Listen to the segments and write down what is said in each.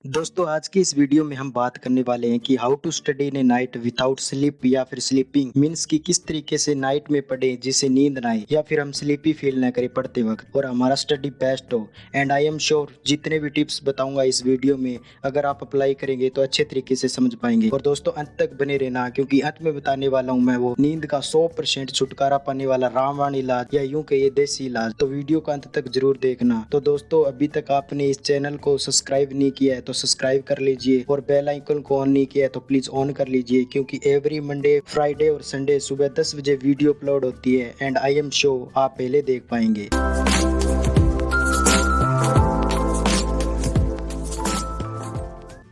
दोस्तों आज की इस वीडियो में हम बात करने वाले हैं कि how to study in a night without sleep या फिर स्लीपिंग मीन्स कि किस तरीके से नाइट में पढ़े जिससे नींद ना आए या फिर हम स्लीपी फील ना करें पढ़ते वक्त और हमारा स्टडी बेस्ट हो। एंड आई एम श्योर जितने भी टिप्स बताऊंगा इस वीडियो में अगर आप अप्लाई करेंगे तो अच्छे तरीके से समझ पाएंगे। और दोस्तों अंत तक बने रहना क्योंकि अंत में बताने वाला हूँ मैं वो नींद का 100% छुटकारा पाने वाला रामबाण इलाज या यूं कहिए देसी इलाज। तो वीडियो का अंत तक जरूर देखना। तो दोस्तों अभी तक आपने इस चैनल को सब्सक्राइब नहीं किया है तो सब्सक्राइब कर लीजिए और बेल आइकन को ऑन नहीं किया है तो प्लीज ऑन कर लीजिए क्योंकि एवरी मंडे फ्राइडे और संडे सुबह 10 बजे वीडियो अपलोड होती है एंड आई एम श्योर आप पहले देख पाएंगे।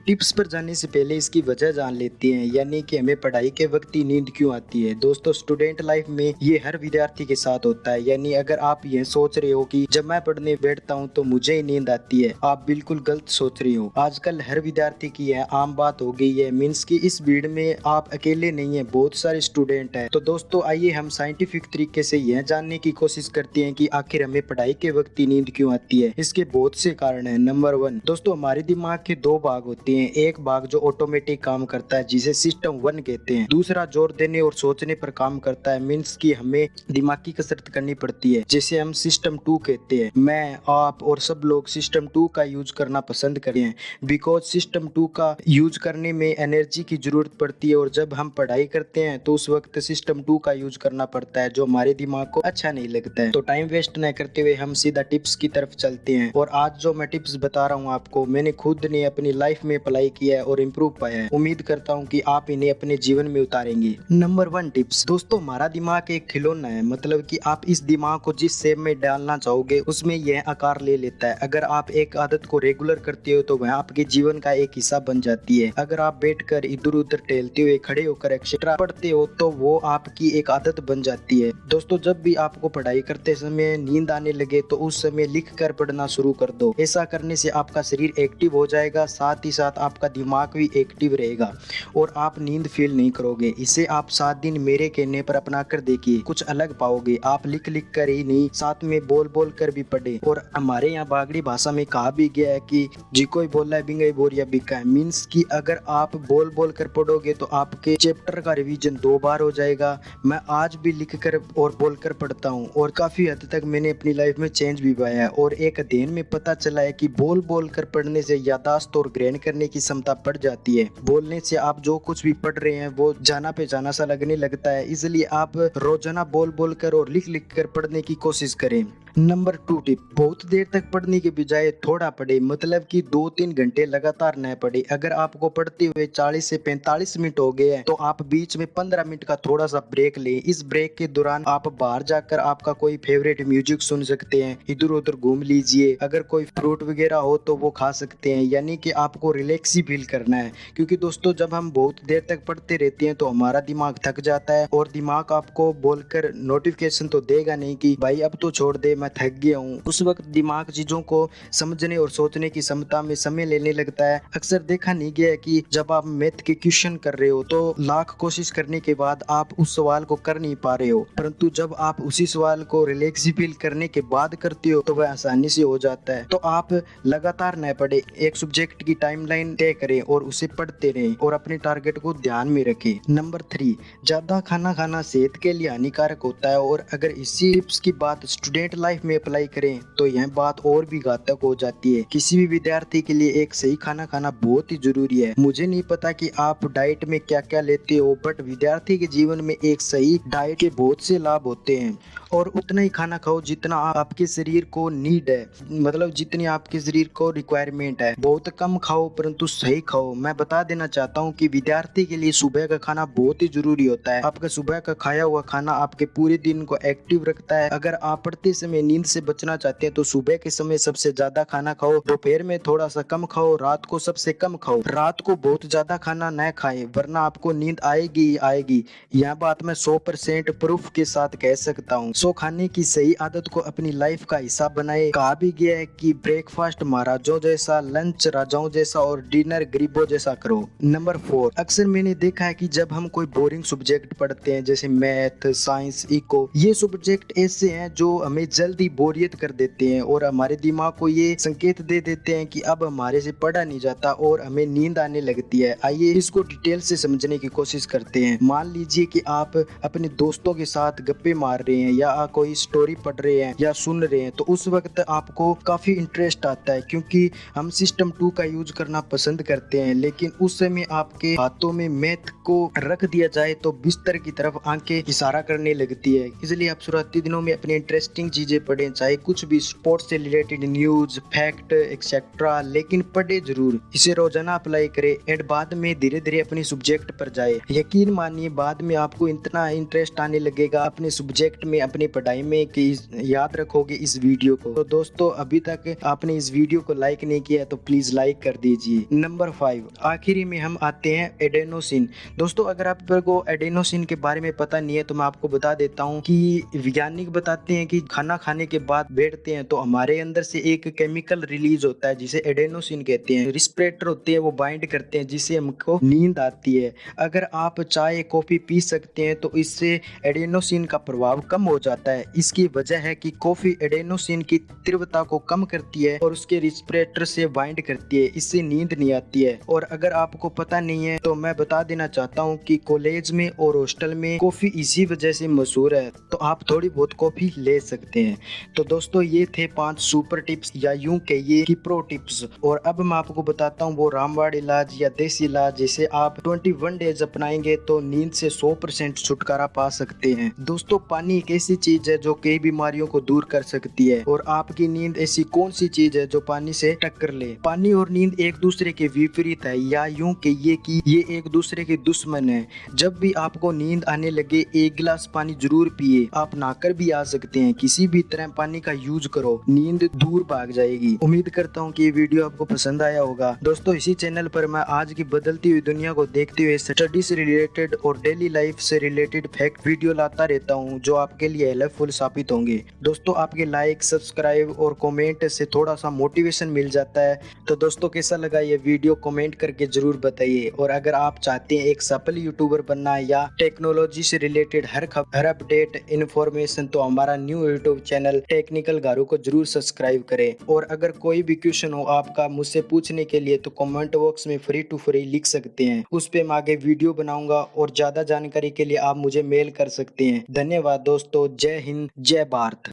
टिप्स पर जाने से पहले इसकी वजह जान लेते हैं, यानी कि हमें पढ़ाई के वक्त ही नींद क्यों आती है। दोस्तों स्टूडेंट लाइफ में ये हर विद्यार्थी के साथ होता है। यानी अगर आप ये सोच रहे हो कि जब मैं पढ़ने बैठता हूँ तो मुझे ही नींद आती है, आप बिल्कुल गलत सोच रहे हो। आजकल हर विद्यार्थी की यह आम बात हो गई है। मीन्स की इस भीड़ में आप अकेले नहीं है, बहुत सारे स्टूडेंट है। तो दोस्तों आइए हम साइंटिफिक तरीके से यह जानने की कोशिश करते हैं कि आखिर हमें पढ़ाई के वक्त ही नींद क्यों आती है। इसके बहुत से कारण है। नंबर 1 दोस्तों हमारे दिमाग के दो भाग होते हैं। एक भाग जो ऑटोमेटिक काम करता है जिसे सिस्टम 1 कहते हैं। दूसरा जोर देने और सोचने पर काम करता है, मीन्स कि हमें दिमाग की कसरत करनी पड़ती है, जिसे हम सिस्टम 2 कहते हैं। मैं आप और सब लोग सिस्टम 2 का यूज करना पसंद करते हैं बिकॉज सिस्टम 2 का यूज करने में एनर्जी की जरूरत पड़ती है और जब हम पढ़ाई करते हैं तो उस वक्त सिस्टम 2 का यूज करना पड़ता है जो हमारे दिमाग को अच्छा नहीं लगता है। तो टाइम वेस्ट न करते हुए हम सीधा टिप्स की तरफ चलते हैं। और आज जो मैं टिप्स बता रहा हूँ आपको मैंने खुद ने अपनी लाइफ में अप्लाई किया है और इम्प्रूव पाया है। उम्मीद करता हूँ कि आप इन्हें अपने जीवन में उतारेंगे। नंबर 1 टिप्स दोस्तों हमारा दिमाग एक खिलौना है, मतलब कि आप इस दिमाग को जिस शेप में डालना चाहोगे उसमें यह आकार ले लेता है। अगर आप एक आदत को रेगुलर करते हो तो वह आपके जीवन का एक हिस्सा बन जाती है। अगर आप बैठकर इधर उधर टहलते हुए, खड़े होकर एक्स्ट्रा पढ़ते हो तो वो आपकी एक आदत बन जाती है। दोस्तों जब भी आपको पढ़ाई करते समय नींद आने लगे तो उस समय लिख कर पढ़ना शुरू कर दो। ऐसा करने से आपका शरीर एक्टिव हो जाएगा, साथ ही साथ आपका दिमाग भी एक्टिव रहेगा और आप नींद फील नहीं करोगे। इसे आप 7 दिन मेरे कहने पर अपना कर देखिए, कुछ अलग पाओगे। आप लिख लिख कर ही नहीं, साथ में बोल बोल कर भी पढ़े। और हमारे यहाँ बागड़ी भाषा में कहा भी गया है कि जी कोई बोला है बिंगई बोरिया बिका है। मीन्स कि अगर आप बोल बोल कर पढ़ोगे तो आपके चैप्टर का रिवीजन 2 बार हो जाएगा। मैं आज भी लिख कर और बोल कर पढ़ता हूँ और काफी हद तक मैंने अपनी लाइफ में चेंज भी पाया है। और एक अध्ययन में पता चला है कि बोल बोल कर पढ़ने से याददाश्त और ग्रहण करने की क्षमता बढ़ जाती है। बोलने से आप जो कुछ भी पढ़ रहे हैं वो जाना पहचाना सा लगने लगता है। इसलिए आप रोजाना बोल बोल कर और लिख लिख कर पढ़ने की कोशिश करें। नंबर 2 टिप बहुत देर तक पढ़ने के बजाय थोड़ा पढ़े, मतलब कि 2-3 घंटे लगातार न पढ़े। अगर आपको पढ़ते हुए 40 से 45 मिनट हो गए हैं तो आप बीच में 15 मिनट का थोड़ा सा ब्रेक लें। इस ब्रेक के दौरान आप बाहर जाकर आपका कोई फेवरेट म्यूजिक सुन सकते हैं, इधर उधर घूम लीजिए, अगर कोई फ्रूट वगैरह हो तो वो खा सकते हैं। यानी कि आपको रिलैक्स ही फील करना है क्योंकि दोस्तों जब हम बहुत देर तक पढ़ते रहते हैं तो हमारा दिमाग थक जाता है और दिमाग आपको बोलकर नोटिफिकेशन तो देगा नहीं कि भाई अब तो छोड़ दे मैं थक गया हूँ। उस वक्त दिमाग चीजों को समझने और सोचने की क्षमता में समय लेने लगता है। अक्सर देखा नहीं गया है कि जब आप मैथ के क्वेश्चन कर रहे हो तो लाख कोशिश करने के बाद आप उस सवाल को कर नहीं पा रहे हो, परंतु जब आप उसी सवाल को रिलैक्स फील करने के बाद करते हो तो वह आसानी से हो जाता है। तो आप लगातार न पढ़े, एक सब्जेक्ट की टाइमलाइन तय करें और उसे पढ़ते रहें और अपने टारगेट को ध्यान में रखें। नंबर 3 ज्यादा खाना खाना सेहत के लिए हानिकारक होता है और अगर इसी टिप्स की बात स्टूडेंट लाइफ में अप्लाई करें तो यह बात और भी घातक हो जाती है। किसी भी विद्यार्थी के लिए एक सही खाना खाना बहुत ही जरूरी है। मुझे नहीं पता कि आप डाइट में क्या क्या लेते हो, बट विद्यार्थी के जीवन में एक सही डाइट के बहुत से लाभ होते हैं और उतना ही खाना खाओ जितना आपके शरीर को नीड है, मतलब जितनी आपके शरीर को रिक्वायरमेंट है। बहुत कम खाओ परंतु सही खाओ। मैं बता देना चाहता हूँ कि विद्यार्थी के लिए सुबह का खाना बहुत ही जरूरी होता है। आपका सुबह का खाया हुआ खाना आपके पूरे दिन को एक्टिव रखता है। अगर आप पढ़ते समय नींद से बचना चाहते हैं तो सुबह के समय सबसे ज्यादा खाना खाओ, दोपहर में थोड़ा सा कम खाओ, रात को सबसे कम खाओ। रात को बहुत ज्यादा खाना न खाएं वरना आपको नींद आएगी ही आएगी। यह बात मैं 100% प्रूफ के साथ कह सकता हूँ। सो खाने की सही आदत को अपनी लाइफ का हिस्सा बनाए। कहा भी गया है कि ब्रेकफास्ट महाराजों जैसा, लंच राजाओं जैसा और डिनर गरीबों जैसा करो। नंबर 4, अक्सर मैंने देखा है कि जब हम कोई बोरिंग सब्जेक्ट पढ़ते हैं जैसे मैथ, साइंस, इको, ये सब्जेक्ट ऐसे हैं जो हमें जल्दी बोरियत कर देते हैं और हमारे दिमाग को ये संकेत दे देते हैं कि अब हमारे से पढ़ा नहीं जाता और हमें नींद आने लगती है। आइए इसको डिटेल से समझने की कोशिश करते हैं। मान लीजिए कि आप अपने दोस्तों के साथ गप्पे मार रहे हैं या कोई स्टोरी पढ़ रहे हैं या सुन रहे हैं, तो उस वक्त आपको काफी इंटरेस्ट आता है क्योंकि हम सिस्टम 2 का यूज करना पसंद करते हैं। लेकिन उस समय आपके हाथों में मैथ को रख दिया जाए तो बिस्तर की तरफ आंखें इशारा करने लगती है। इसलिए आप शुरुआती दिनों में अपनी इंटरेस्टिंग चीजें पढ़ें, चाहे कुछ भी, स्पोर्ट्स से रिलेटेड न्यूज, फैक्ट एक्सेट्रा, लेकिन पढ़े जरूर। इसे रोजाना अप्लाई करें एंड बाद में धीरे धीरे अपने सब्जेक्ट पर जाए। यकीन मानिए बाद में आपको इतना इंटरेस्ट आने लगेगा अपने सब्जेक्ट में, अपनी पढ़ाई में, कि याद रखोगे इस वीडियो को। तो दोस्तों अभी तक आपने इस वीडियो को लाइक नहीं किया तो प्लीज लाइक कर दीजिए। नंबर 5, आखिरी में हम आते हैं एडेनोसिन। दोस्तों अगर आपको एडेनोसिन के बारे में पता नहीं है तो मैं आपको बता देता हूँ कि वैज्ञानिक बताते हैं कि खाना खाने के बाद बैठते हैं तो हमारे अंदर से एक केमिकल रिलीज होता है जिसे एडेनोसिन कहते हैं। रिस्पिरेटर होते हैं, वो बाइंड करते हैं जिससे हमको नींद आती है। अगर आप चाय कॉफी पी सकते हैं तो इससे एडेनोसिन का प्रभाव कम हो जाता है। इसकी वजह है कि कॉफी एडेनोसिन की तीव्रता को कम करती है और उसके रिस्पिरेटर से बाइंड करती है, इससे नींद नहीं आती है। और अगर आपको पता नहीं है तो मैं बता देना चाहता हूँ कि कॉलेज में और हॉस्टल में कॉफी इसी वजह से मशहूर है, तो आप थोड़ी बहुत कॉफी ले सकते हैं। तो दोस्तों ये थे 5 सुपर टिप्स या यूं कहिए कि प्रो टिप्स। और अब मैं आपको बताता हूँ वो रामबाण इलाज या देसी इलाज जिसे आप 21 डेज अपनाएंगे तो नींद से 100% छुटकारा पा सकते हैं। दोस्तों पानी एक ऐसी चीज है जो कई बीमारियों को दूर कर सकती है, और आपकी नींद ऐसी कौन सी चीज है जो पानी से टक्कर ले। पानी और नींद एक दूसरे के विपरीत है, या यूं कहिए कि ये एक दूसरे के दुश्मन है। जब भी आपको नींद आने लगे 1 गिलास पानी जरूर पिए। आप नहाकर भी आ सकते हैं, किसी भी तरह पानी का यूज करो, नींद दूर भाग जाएगी। उम्मीद करता हूँ कि ये वीडियो आपको पसंद आया होगा। दोस्तों इसी चैनल पर मैं आज की बदलती हुई दुनिया को देखते हुए स्टडी से रिलेटेड और डेली लाइफ से रिलेटेड फैक्ट वीडियो लाता रहता हूँ जो आपके लिए हेल्पफुल साबित होंगे। दोस्तों आपके लाइक, सब्सक्राइब और कमेंट से थोड़ा सा मोटिवेशन मिल जाता है। तो दोस्तों कैसा लगा ये वीडियो कमेंट करके जरूर बताइए। और अगर आप चाहते हैं एक सफल यूट्यूबर बनना या टेक्नोलॉजी से रिलेटेड हर अपडेट इन्फॉर्मेशन, तो हमारा न्यू यूट्यूब चैनल टेक्निकल गारू को जरूर सब्सक्राइब करें। और अगर कोई भी क्वेश्चन हो आपका मुझसे पूछने के लिए तो कमेंट बॉक्स में फ्री टू फ्री लिख सकते हैं, उस पे मैं आगे वीडियो बनाऊंगा। और ज्यादा जानकारी के लिए आप मुझे मेल कर सकते हैं। धन्यवाद दोस्तों, जय हिंद, जय भारत।